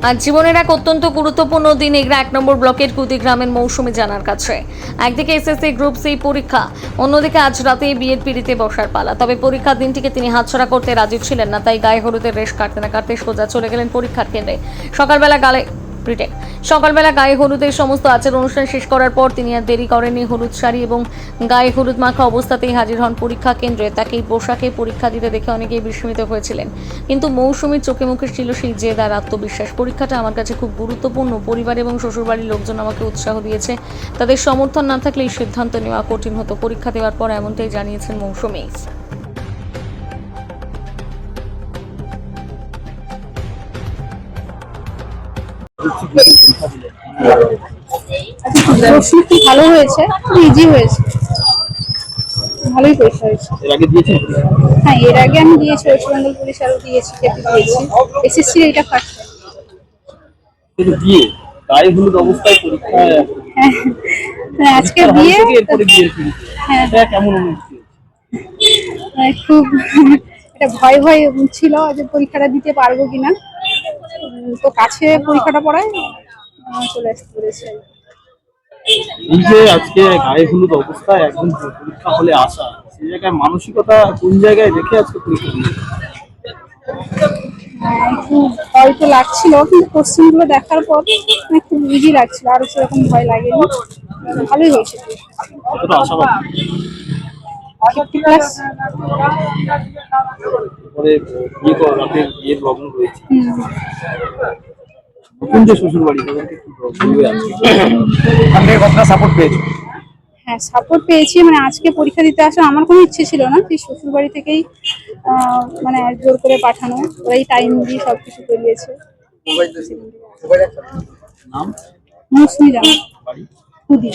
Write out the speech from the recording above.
আজ জীবনের এক অত্যন্ত গুরুত্বপূর্ণ দিন এগরা 1 নম্বর ব্লকের কুদি গ্রামের মৌসুমী জানার কাছে। একদিকে এসএসসি গ্রুপ সি পরীক্ষা, অন্যদিকে আজ রাতে বিয়ের পিড়িতে বসার পালা। তবে পরীক্ষার দিনটিকে তিনি হাতছাড়া করতে রাজি ছিলেন না, তাই গায়ে হলুদের রেশ কাটতে না কাটতে সোজা চলে গেলেন পরীক্ষার কেন্দ্রে। সকালবেলা গায়ে হলুদের সমস্ত আচার অনুষ্ঠান শেষ করার পর তিনি আর দেরি করেননি। হলুদ শাড়ি এবং গায়ে হলুদ মাখা অবস্থাতেই হাজির হন পরীক্ষা কেন্দ্রে। তাকে এই পোশাকে পরীক্ষা দিতে দেখে অনেকেই বিস্মিত হয়েছিলেন, কিন্তু মৌসুমীর চোখে মুখে ছিল সেই জেদ আর আত্মবিশ্বাস। পরীক্ষাটা আমার কাছে খুব গুরুত্বপূর্ণ। পরিবার এবং শ্বশুরবাড়ির লোকজন আমাকে উৎসাহ দিয়েছে, তাদের সমর্থন না থাকলে এই সিদ্ধান্ত নেওয়া কঠিন হতো। পরীক্ষা দেওয়ার পর এমনটাই জানিয়েছেন মৌসুমী। প্রশ্ন খুব ভালো হয়েছে, খুব ইজি হয়েছে, ভালোই পরীক্ষা হয়েছে। এর আগে দিয়েছেন? হ্যাঁ, এর আগে আমি দিয়েছি, ওয়েস্ট বেঙ্গল পুলিশ আরও দিয়েছি, কেপি দিয়েছি, এসএসসি এটা ফার্স্ট। কিন্তু বিয়ে গায়ে হলুদ অবস্থায় পরীক্ষা, হ্যাঁ, আজকে বিয়ে, এরপরে বিয়ের পিড়িতে, হ্যাঁ এটা কেমন অনুভূতি? খুব একটা ভয় ভয় ছিল যে পরীক্ষাটা দিতে পারবো কিনা। তো কাছে পরীক্ষাটা পড়ায় চলে আসতে পেরেছি। এই যে আজকে গায়ে হলুদ অবস্থায় একদম পরীক্ষা হলে আসা, সেই জায়গায় মানসিকতা কোন জায়গায় রেখে আজকে পরীক্ষা দিয়েছে? একটু ভয় তো লাগছিল, কিন্তু কোশ্চেনগুলো দেখার পর খুব ইজি লাগছিল, আরো সেরকম ভয় লাগেনি, ভালোই হয়েছে। কতটা আশাবাদী? 50+। পরে বিয়ে করার রাতে বিয়ের লগ্ন রয়েছে, নতুন যে শ্বশুর বাড়ি তাদেরকে কি বলবে আজকে? এখান থেকে কতটা সাপোর্ট পেয়েছো? হ্যাঁ, সাপোর্ট পেয়েছি। মানে আজকে পরীক্ষা দিতে আসা আমার কোনো ইচ্ছে ছিল না, সেই শ্বশুর বাড়ি থেকেই মানে জোর করে পাঠানো, ওরাই টাইম দিয়ে সবকিছু করিয়েছে। নাম? মৌসুমী জানা, বাড়ি? খুদি।